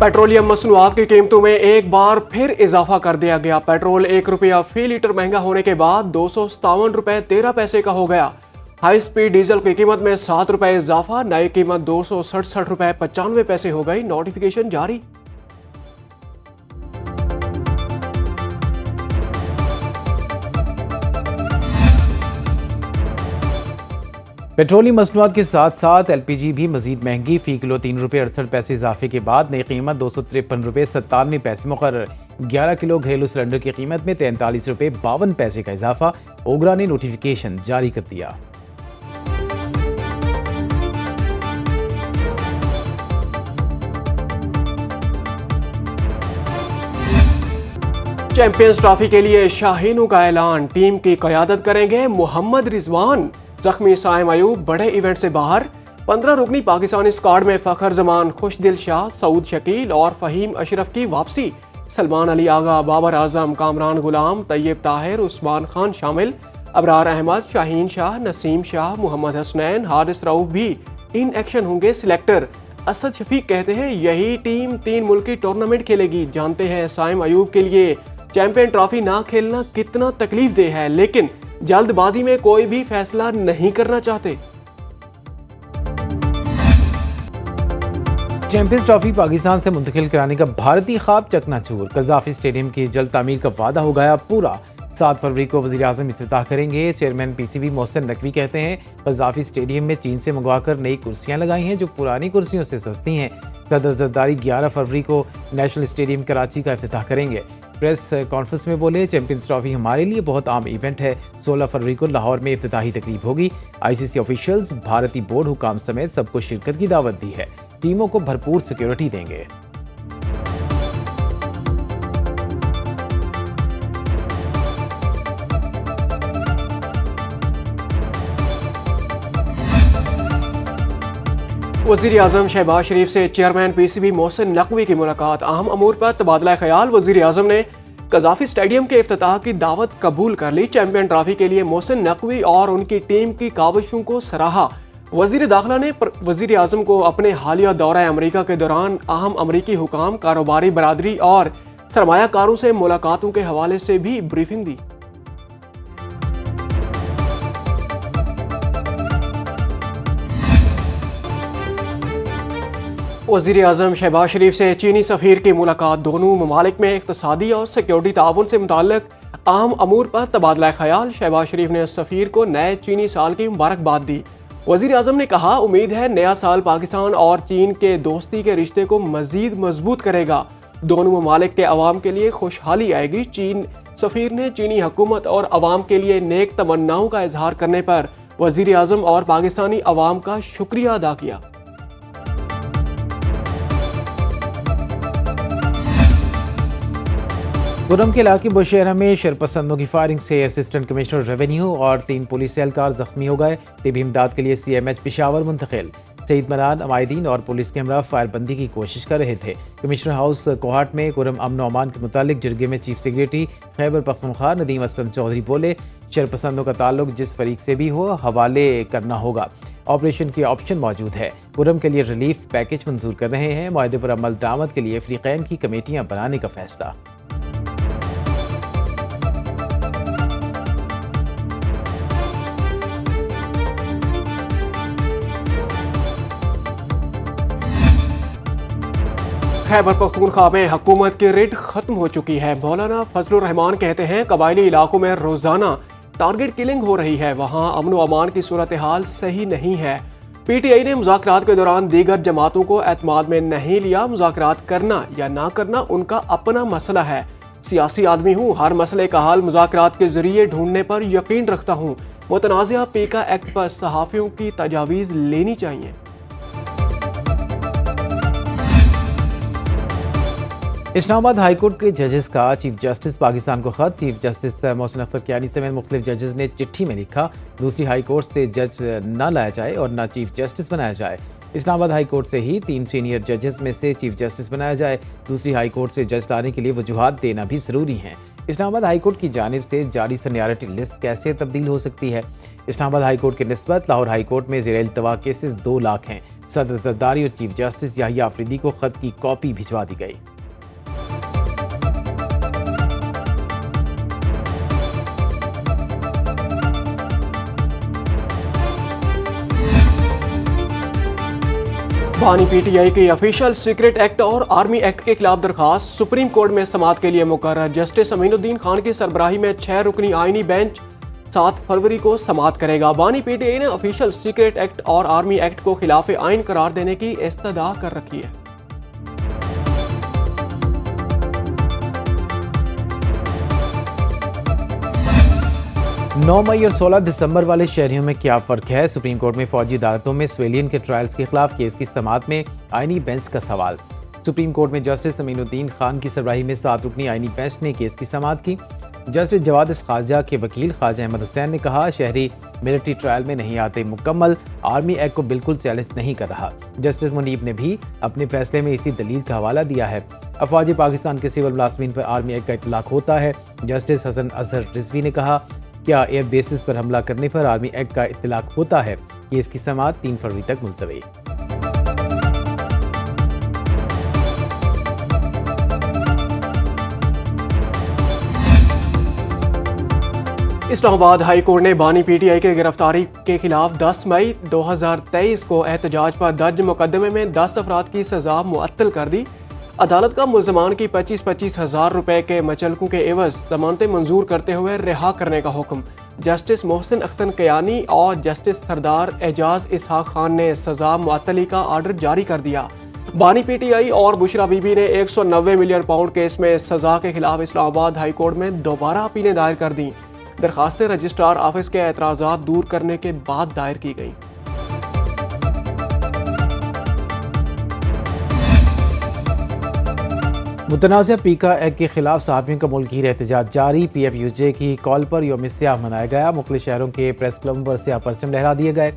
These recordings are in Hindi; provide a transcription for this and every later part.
पेट्रोलियम मसनूआत की कीमतों में एक बार फिर इजाफा कर दिया गया। पेट्रोल ₹1 फी लीटर महंगा होने के बाद ₹257.13 का हो गया। हाई स्पीड डीजल की कीमत में ₹7 इजाफा, नई कीमत ₹267.95 हो गई। नोटिफिकेशन जारी। पेट्रोलियम मसनूआत के साथ साथ LPG भी मजीद महंगी। फ़ी किलो ₹3.68 इजाफे के बाद नई कीमत ₹253.97 मुकर्रर। 11 किलो घरेलू सिलेंडर की कीमत में ₹43.52 का इजाफा। ओगरा ने नोटिफिकेशन जारी कर दिया। चैंपियंस ट्रॉफी के लिए शाहीनों का ऐलान। टीम की क़यादत करेंगे मोहम्मद रिजवान। जख्मी साइम अयूब बड़े इवेंट से बाहर। 15 रुकनी पाकिस्तानी स्क्वाड में फ़खर जमान, खुशदिल शाह, सऊद शकील और फ़हीम अशरफ की वापसी। सलमान अली आगा, बाबर आजम, कामरान गुलाम, तैयब ताहिर, उस्मान खान शामिल। अबरार अहमद, शाहीन शाह, नसीम शाह, मोहम्मद हसनैन, हारिस रऊफ भी इन एक्शन होंगे सिलेक्टर। असद शफीक कहते हैं यही टीम 3 मुल्की टूर्नामेंट खेलेगी। जानते हैं साइम अयूब के लिए चैंपियन ट्रॉफी ना खेलना कितना तकलीफ देह है, लेकिन जल्दबाजी में कोई भी फैसला नहीं करना चाहते। चैंपियंस ट्रॉफी पाकिस्तान से मुंतकिल कराने का भारतीय ख्वाब चकनाचूर। कज़ाफी स्टेडियम की जल्द तामीर का वादा हो गया पूरा। 7 फरवरी को वज़ीर आज़म इफ्तिताह करेंगे। चेयरमैन PCB मोहसिन नकवी कहते हैं कज़ाफी स्टेडियम में चीन से मंगवाकर नई कुर्सियां लगाई हैं जो पुरानी कुर्सियों से सस्ती हैं। सदर जरदारी 11 फरवरी को नेशनल स्टेडियम कराची का इफ्तिताह करेंगे। प्रेस कॉन्फ्रेंस में बोले चैंपियंस ट्रॉफी हमारे लिए बहुत आम इवेंट है। 16 फरवरी को लाहौर में इफ्तिताही तकरीब होगी। ICC ऑफिशियल्स, भारतीय बोर्ड हुकाम समेत सबको शिरकत की दावत दी है। टीमों को भरपूर सिक्योरिटी देंगे। वज़ीर आज़म शहबाज शरीफ से चेयरमैन PCB मोहसिन नकवी की मुलाकात। अहम अमूर पर तबादला ख्याल। वज़ीर आज़म ने कज़ाफी स्टेडियम के इफ्तिताह की दावत कबूल कर ली। चैंपियन ट्रॉफी के लिए मोहसिन नकवी और उनकी टीम की काविशों को सराहा। वज़ीर दाखिला ने वज़ीर आज़म को अपने हालिया दौरा अमरीका के दौरान अहम अमरीकी हुकाम, कारोबारी बरादरी और सरमायाकारों से मुलाकातों के हवाले से भी ब्रीफिंग दी। वज़ीर आज़म शहबाज शरीफ से चीनी सफ़ीर की मुलाकात। दोनों ममालिक में इक़्तिसादी और सिक्योरिटी ताउन से मुताल्लिक़ अहम अमूर पर तबादला ख्याल। शहबाज शरीफ ने सफ़ीर को नए चीनी साल की मुबारकबाद दी। वज़ीर आज़म ने कहा उम्मीद है नया साल पाकिस्तान और चीन के दोस्ती के रिश्ते को मज़ीद मजबूत करेगा। दोनों ममालिक के अवाम के लिए खुशहाली आएगी। चीन सफ़ीर ने चीनी हुकूमत और अवाम के लिए नेक तमन्नाओं का इजहार करने पर वज़ीर आज़म और पाकिस्तानी अवाम का शुक्रिया अदा किया। खुर्रम के इलाके बुशहरा में शरपसंदों की फायरिंग से असिस्टेंट कमिश्नर रेवेन्यू और 3 पुलिस एहलकार जख्मी हो गए। तिबी इमदाद के लिए CMH पेशावर मुंतकिल। सईद मनान, अमायदीन और पुलिस के हमरा फायरबंदी की कोशिश कर रहे थे। कमिश्नर हाउस कोहाट में खुर्रम अमन व अमान के मुतालिक जरगे में चीफ सेक्रेटरी खैबर पख्तूनख्वा नदीम असलम चौधरी बोले शरपसंदों का ताल्लुक जिस फरीक से भी हो हवाले करना होगा। ऑपरेशन की ऑप्शन मौजूद है। खुर्रम के लिए रिलीफ पैकेज मंजूर कर रहे हैं। मुआहदे पर अमल दरामद के लिए फरीकैन की कमेटियाँ बनाने का फैसला। खैबर पख्तूनख्वा में हुकूमत की रिट खत्म हो चुकी है। मौलाना फजलुर रहमान कहते हैं कबायली इलाकों में रोजाना टारगेट किलिंग हो रही है, वहाँ अमन व अमान की सूरत हाल सही नहीं है। PTI ने मुज़ाकरात के दौरान दीगर जमातों को एतमाद में नहीं लिया। मुज़ाकरात करना या ना करना उनका अपना मसला है। सियासी आदमी हूँ, हर मसले का हल मुज़ाकरात के जरिए ढूंढने पर यकीन रखता हूँ। मुतनाज़िया पीका एक्ट पर सहाफ़ियों की तजावीज़ लेनी चाहिए। इस्लामाबाद हाई कोर्ट के जजेस का चीफ जस्टिस पाकिस्तान को खत। चीफ जस्टिस मोहसिन अख्तर कियानी समेत मुख्तलिफ जजेस ने चिट्ठी में लिखा दूसरी हाई कोर्ट से जज न लाया जाए और न चीफ जस्टिस बनाया जाए। इस्लामाबाद हाई कोर्ट से ही 3 सीनियर जजेस में से चीफ जस्टिस बनाया जाए। दूसरी हाई कोर्ट से जज लाने के लिए वजूहात देना भी ज़रूरी है। इस्लामाबाद हाई कोर्ट की जानिब से जारी सीनियरिटी लिस्ट कैसे तब्दील हो सकती है? इस्लामाबाद हाई कोर्ट के निस्बत लाहौर हाई कोर्ट में ज़ेर इल्तवा केसेस 2 लाख हैं। सदर जरदारी और चीफ जस्टिस याहिया अफरीदी को खत की कॉपी भिजवा दी गई। बानी पीटीआई की ऑफिशियल सीक्रेट एक्ट और आर्मी एक्ट के खिलाफ दरखास्त सुप्रीम कोर्ट में समाअत के लिए मुकर्रर। जस्टिस अमीनुद्दीन खान की सरबराही में 6 रुकनी आईनी बेंच 7 फरवरी को समाअत करेगा। बानी पीटीआई ने ऑफिशियल सीक्रेट एक्ट और आर्मी एक्ट को खिलाफ आइन करार देने की इस्तदा कर रखी है। नौ मई और 16 दिसंबर वाले शहरियों में क्या फ़र्क है? सुप्रीम कोर्ट में फौजी अदालतों में सिविलियन के ट्रायल्स के खिलाफ केस की समाअत में आईनी बेंच का सवाल। सुप्रीम कोर्ट में जस्टिस अमीनुद्दीन खान की सरबराही में 7 रुकनी आईनी बेंच ने केस की समाअत की। जस्टिस जवाद खारजा के वकील ख्वाजा अहमद हुसैन ने कहा, शहरी मिलिट्री ट्रायल में नहीं आते, मुकम्मल आर्मी एक्ट को बिल्कुल चैलेंज नहीं कर रहा। जस्टिस मुनीब ने भी अपने फैसले में इसी दलील का हवाला दिया है। अफवाज पाकिस्तान के सिविल मुलाजमीन पर आर्मी एक्ट का इतलाक होता है। जस्टिस हसन अजहर रिजवी ने कहा, क्या एयर बेसिस पर हमला करने पर आर्मी एक्ट का इत्तलाक होता है? केस की समाअत 3 फरवरी तक मुलतवी। इस्लामाबाद हाई कोर्ट ने बानी पीटीआई के गिरफ्तारी के खिलाफ 10 मई 2023 को एहतजाज पर दर्ज मुकदमे में 10 अफराद की सजा मुअत्तल कर दी। अदालत का मुल्ज़मान की 25-25 हज़ार रुपए के मचलकों के एवज जमानतें मंजूर करते हुए रिहा करने का हुक्म। जस्टिस मोहसिन अख्तर कयानी और जस्टिस सरदार एजाज इसहाक खान ने सजा मुअत्तली का आर्डर जारी कर दिया। बानी पीटीआई और बुशरा बीबी ने 190 मिलियन पाउंड केस में सजा के खिलाफ इस्लामाबाद हाई कोर्ट में दोबारा अपीलें दायर कर दी। दरखास्तें रजिस्ट्रार ऑफिस के एतराज़ात दूर करने के बाद दायर की गई। मुतनाज़ा पीका एक्ट के खिलाफ सहाफ़ियों का मुल्की एहतजाज जारी। PFUJ की कॉल पर यौम स्याह मनाया गया। मुख्तलिफ शहरों के प्रेस क्लब पर स्याह परचम लहरा दिए गए।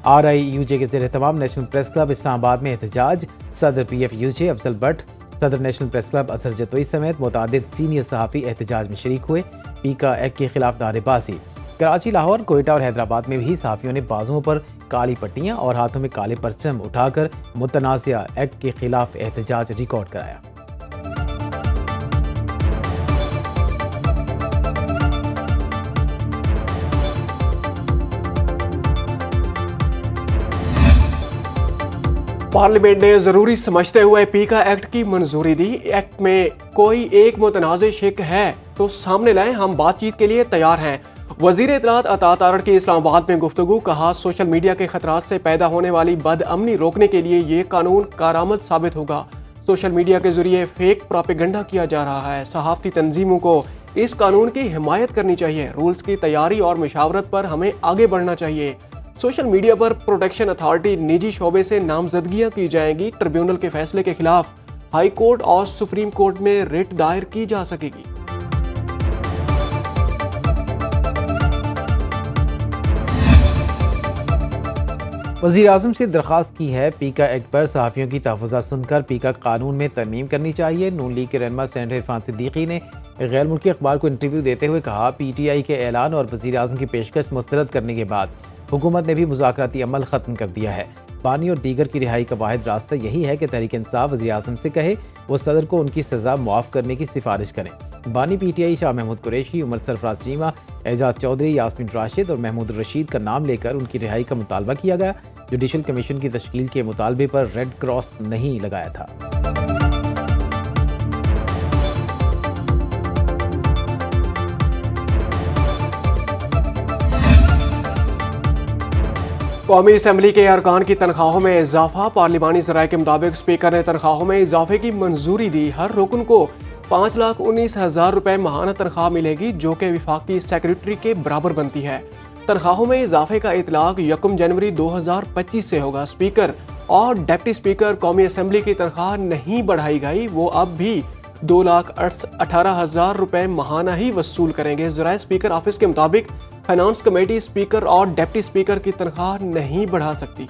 RIUJ के ज़ेर तमाम नेशनल प्रेस क्लब इस्लामाबाद में एहतजाज। सदर PFUJ अफजल भट्ट, सदर नेशनल प्रेस क्लब असर जतोई समेत मुतादिद सीनियर सहाफ़ी एहतजाज में शरीक हुए। पीका एक्ट के खिलाफ नारेबाजी। कराची, लाहौर, कोयटा और हैदराबाद में भी सहाफ़ियों ने बाजुओं पर काली पट्टियाँ और हाथों में काले परचम उठाकर मुतनाज़ा एक्ट के खिलाफ एहतजाज रिकॉर्ड कराया। पार्लियामेंट ने जरूरी समझते हुए पीका एक्ट की मंजूरी दी। एक्ट में कोई एक मुतनाज़ शिक है तो सामने लाएं, हम बातचीत के लिए तैयार हैं। वजीर इत्तलात अता तारड़ की इस्लामाबाद में गुफ्तगू। कहा, सोशल मीडिया के खतरात से पैदा होने वाली बदअमनी रोकने के लिए ये कानून कारआमद साबित होगा। सोशल मीडिया के जरिए फेक प्रोपेगेंडा किया जा रहा है। सहाफ़ती तंजीमों को इस कानून की हिमायत करनी चाहिए। रूल्स की तैयारी और मुशावरत पर हमें आगे बढ़ना चाहिए। सोशल मीडिया पर प्रोटेक्शन अथॉरिटी निजी शोबे से नामजदगियां की जाएंगी। ट्रिब्यूनल के फैसले के खिलाफ हाई कोर्ट और सुप्रीम कोर्ट में रिट दायर की जा सकेगी। वज़ीर आज़म से दरख्वास्त की है, पीका एक्ट पर सहाफ़ियों की तहफ़्फ़ुज़ात सुनकर पीका कानून में तरमीम करनी चाहिए। नून लीग के रहनुमा सेनेटर इरफान सिद्दीकी ने गैर मुल्की अखबार को इंटरव्यू देते हुए कहा, PTI के ऐलान और वज़ीर आज़म की पेशकश मुस्तरद करने के बाद हुकूमत ने भी मुज़ाकराती अमल ख़त्म कर दिया है। बानी और दीगर की रिहाई का वाहिद रास्ता यही है कि तहरीक इंसाफ वज़ीर आज़म से कहे वो सदर को उनकी सज़ा मुआफ़ करने की सिफारिश करें। बानी PTI शाह महमूद कुरैशी, उमर सरफराज चीमा, एजाज चौधरी, यास्मीन राशिद और महमूद रशीद का नाम लेकर उनकी रिहाई का मुतालबा किया गया। जुडिशल कमीशन की तश्कील के मुतालबे पर रेड क्रॉस नहीं लगाया था। कौमी असम्बली के अरकान की तनख्वाहों में इजाफा। पार्लिमानी ज़राए के मुताबिक स्पीकर ने तनख्वाहों में इजाफे की मंजूरी दी। हर रुकन को 5,19,000 रुपए माहाना तनख्वाह मिलेगी, जो कि वफाकी सेक्रेटरी के बराबर बनती है। तनख्वाहों में इजाफे का इतलाक 1 जनवरी 2025 से होगा। स्पीकर और डिप्टी स्पीकर कौमी असम्बली की तनख्वाह नहीं बढ़ाई गई, वो अब भी 2,18,000 रुपए माहाना ही वसूल करेंगे। ज़राए स्पीकर ऑफिस के मुताबिक फाइनेंस कमेटी स्पीकर और डिप्टी स्पीकर की तनख्वाह नहीं बढ़ा सकती।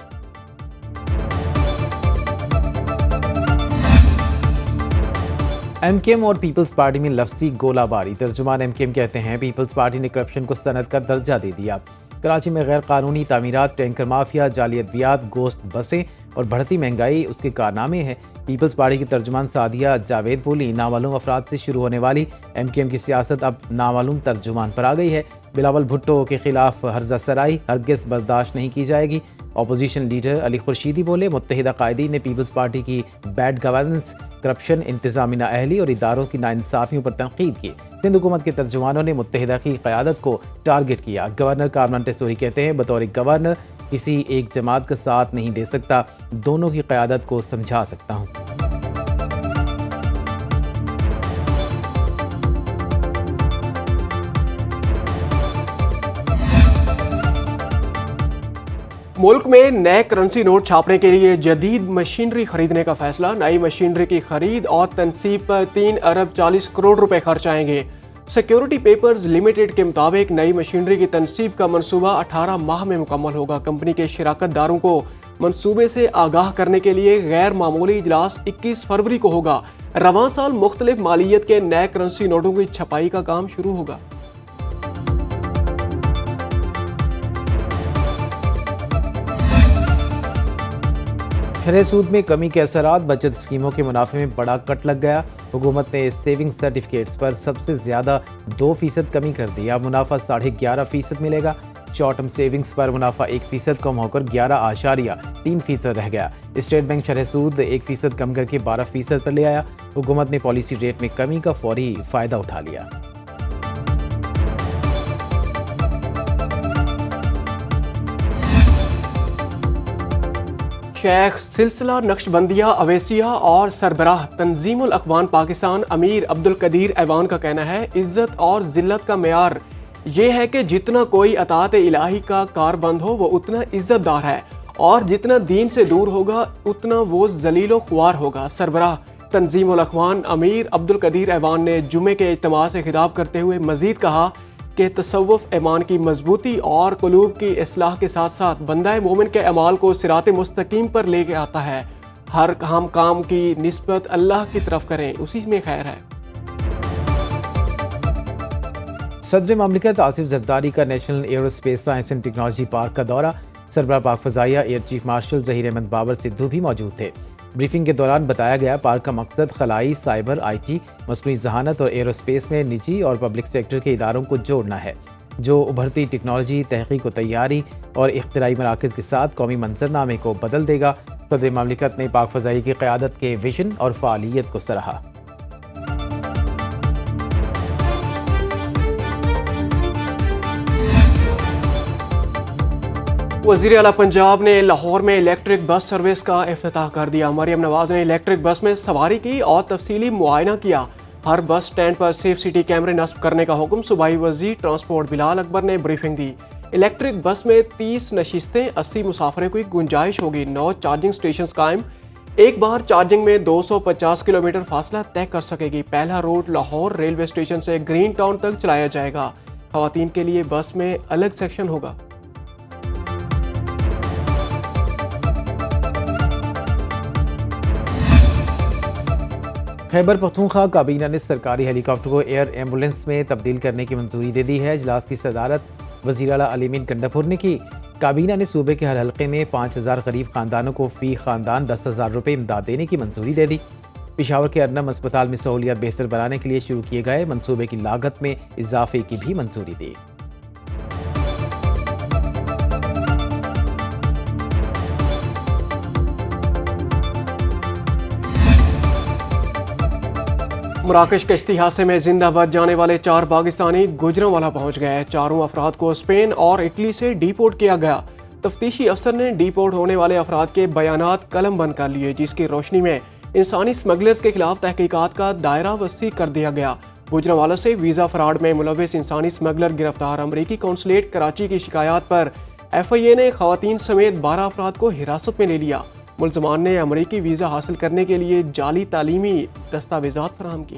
MKM और पीपल्स पार्टी में लफ्जी गोलाबारी। तर्जुमान MKM कहते हैं, पीपल्स पार्टी ने करप्शन को सनद का दर्जा दे दिया। कराची में गैर कानूनी तामीरात, टैंकर माफिया, जाली अद्वियात, गोश्त बसें और बढ़ती महंगाई उसके कारनामे हैं। पीपल्स पार्टी की तर्जुमान सादिया जावेद बोली, नामालूम अफराद से शुरू होने वाली MQM की सियासत अब नामालूम तर्जुमान पर आ गई है। बिलावल भुट्टो के खिलाफ हर्जा सराई हरगिज़ बर्दाश्त नहीं की जाएगी। अपोजिशन लीडर अली खुर्शीदी बोले, मुत्तहिदा कायदीन ने पीपल्स पार्टी की बैड गवर्नेंस, करप्शन, इंतजामी नाअहली और इदारों की नाइंसाफियों पर तनकीद की। सिंध हुकूमत के तर्जुमानों ने मुत्तहिदा की क़यादत को टारगेट किया। गवर्नर कारमन टेसोरी कहते हैं, बतौर गवर्नर किसी एक जमात का साथ नहीं दे सकता, दोनों की क़यादत को समझा सकता हूँ। मुल्क में नए करेंसी नोट छापने के लिए जदीद मशीनरी खरीदने का फैसला। नई मशीनरी की खरीद और तनसीब पर 3 अरब 40 करोड़ रुपए खर्च आएंगे। सिक्योरिटी पेपर्स लिमिटेड के मुताबिक नई मशीनरी की तनसीब का मंसूबा 18 माह में मुकम्मल होगा। कंपनी के शिराकतदारों को मंसूबे से आगाह करने के लिए गैर मामूली इजलास 21 फरवरी को होगा। रवां साल मुख्तलिफ मालियत के नए करेंसी नोटों की छपाई का काम शुरू होगा। शरह सूद में कमी के असरात, बचत स्कीमों के मुनाफे में बड़ा कट लग गया। हुकूमत ने सेविंग सर्टिफिकेट्स पर सबसे ज़्यादा 2% कमी कर दी। अब मुनाफा 11.5% मिलेगा। शॉर्ट टर्म सेविंग्स पर मुनाफा 1% कम होकर 11.3% रह गया। स्टेट बैंक शरह सूद 1% कम करके 12% पर ले आया। हुकूमत ने पॉलिसी रेट में कमी का फौरी फ़ायदा उठा लिया। शेख सिलसिला नक्शबंदिया अवैसिया और सरबराह तंजीमुल अखवान पाकिस्तान अमीर अब्दुल कदीर ऐवान का कहना है, इज्जत और जिल्लत का मेयार ये है कि जितना कोई अताअत इलाही का कारबंद हो वो उतना इज्जतदार है, और जितना दीन से दूर होगा उतना वो जलीलो ख्वार होगा। सरबराह तंजीमुल अखवान अमीर अब्दुल कदीर ऐवान ने जुमे के इज्तिमा से खिताब करते हुए मजीद कहा कि तसव्वुफ ईमान की मजबूती और कुलूब की इस्लाह के साथ साथ बंदा मोमिन के अमाल को सिराते मुस्तकीम पर लेके आता है। हर काम की निस्बत अल्लाह की तरफ करें, उसी में खैर है। सदर ममलिकत आसिफ जरदारी का national aerospace science and technology park का दौरा। सरबराह पाक फ़ज़ाइया air chief marshal Zaheer Ahmed Babar Sidhu भी मौजूद थे। ब्रीफिंग के दौरान बताया गया, पार्क का मकसद खलाई, साइबर, IT, मसनूई जहानत और एयरोस्पेस में निजी और पब्लिक सेक्टर के इदारों को जोड़ना है, जो उभरती टेक्नोलॉजी, तहकीक व तैयारी और इख्तिराई मराकज़ के साथ कौमी मंजरनामे को बदल देगा। सदर ममलिकत ने पाक फ़ज़ाई की क़यादत के विजन और फ़ालियत को सराहा। वज़ीर आला पंजाब ने लाहौर में इलेक्ट्रिक बस सर्विस का इफ्तिताह कर दिया। मरियम नवाज ने इलेक्ट्रिक बस में सवारी की और तफसीली मुआयना किया। हर बस स्टैंड पर सेफ सिटी कैमरे नस्ब करने का हुक्म सूबाई वज़ीर ट्रांसपोर्ट बिलाल अकबर ने ब्रीफिंग दी। इलेक्ट्रिक बस में 30 नशिस्तें, 80 मुसाफिरों की गुंजाइश होगी। 9 चार्जिंग स्टेशन कायम, एक बार चार्जिंग में 250 किलोमीटर फासला तय कर सकेगी। पहला रूट लाहौर रेलवे स्टेशन से ग्रीन टाउन तक चलाया जाएगा। खवातीन के लिए बस में अलग सेक्शन होगा। खैबर पख्तूनख्वा काबीना ने सरकारी हेलीकॉप्टर को एयर एम्बुलेंस में तब्दील करने की मंजूरी दे दी है। इजलास की सदारत वज़ीर आला अली अमीन गंडापुर ने की। काबीना ने सूबे के हर हल्के में 5000 गरीब खानदानों को फ़ी खानदान 10,000 रुपये इमदाद देने की मंजूरी दे दी। पेशावर के अर्नम अस्पताल में सहूलियात बेहतर बनाने के लिए शुरू किए गए मनसूबे की लागत में इजाफे की भी मंजूरी दी। मराकश के कश्ती हादसे में जिंदा बच जाने वाले 4 पाकिस्तानी गुजरांवाला पहुंच गए। चारों अफराद को स्पेन और इटली से डिपोर्ट किया गया। तफ्तीशी अफसर ने डिपोर्ट होने वाले अफराद के बयानात कलम बंद कर लिए, जिसकी रोशनी में इंसानी स्मगलर्स के खिलाफ तहकीकात का दायरा वसी कर दिया गया। गुजरांवाला से वीज़ा फ्रॉड में मुलविस इंसानी स्मगलर गिरफ्तार। अमरीकी कौंसलेट कराची की शिकायत पर FIA ने खवातीन समेत 12 अफराद को हिरासत में ले लिया। मुलजमान ने अमरीकी वीज़ा हासिल करने के लिए जाली तालीमी दस्तावेजात फराहम की।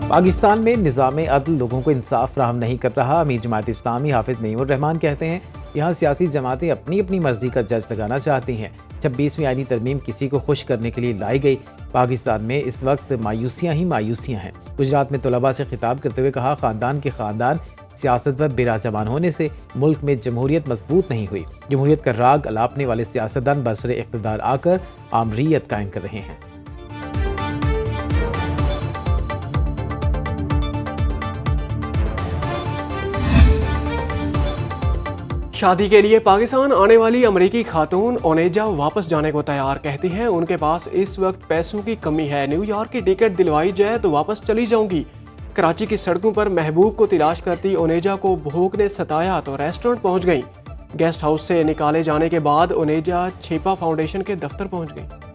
पाकिस्तान में निज़ाम अदल लोगों को इंसाफ फराहम नहीं कर रहा। अमीर जमात इस्लामी हाफिज नईमुर रहमान कहते हैं, यहाँ सियासी जमातें अपनी अपनी मर्जी का जज लगाना चाहती हैं। 26वीं आईनी तरमीम किसी को खुश करने के लिए लाई गई। पाकिस्तान में इस वक्त मायूसियाँ ही मायूसियाँ हैं। गुजरात में तलबा से खिताब करते हुए कहा, ख़ानदान के ख़ानदान सियासत पर बेराजमान होने से मुल्क में जमहूरियत मजबूत नहीं हुई। जमहूरियत का राग अलापने वाले सियासतदान बरसरे इक़्तिदार आकर आमरीयत कायम कर रहे हैं। शादी के लिए पाकिस्तान आने वाली अमेरिकी खातून ओनेजा वापस जाने को तैयार, कहती हैं उनके पास इस वक्त पैसों की कमी है। न्यूयॉर्क की टिकट दिलवाई जाए तो वापस चली जाऊंगी। कराची की सड़कों पर महबूब को तलाश करती ओनेजा को भूख ने सताया तो रेस्टोरेंट पहुंच गई। गेस्ट हाउस से निकाले जाने के बाद ओनेजा छेपा फाउंडेशन के दफ्तर पहुंच गई।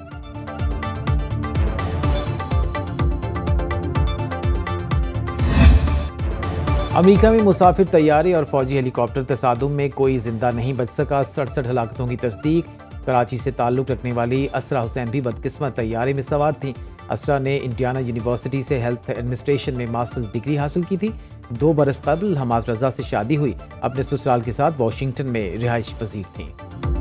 अमेरिका में मुसाफिर तैयारे और फौजी हेलीकॉप्टर तसादुम में कोई जिंदा नहीं बच सका। 67 हलाकतों की तस्दीक। कराची से ताल्लुक़ रखने वाली असरा हुसैन भी बदकिस्मत तैयारे में सवार थीं। असरा ने इंडियाना यूनिवर्सिटी से हेल्थ एडमिनिस्ट्रेशन में मास्टर्स डिग्री हासिल की थी। 2 बरस कबल हमाद रजा से शादी हुई। अपने ससुराल के साथ वाशिंगटन में रिहाइश पजीर थीं।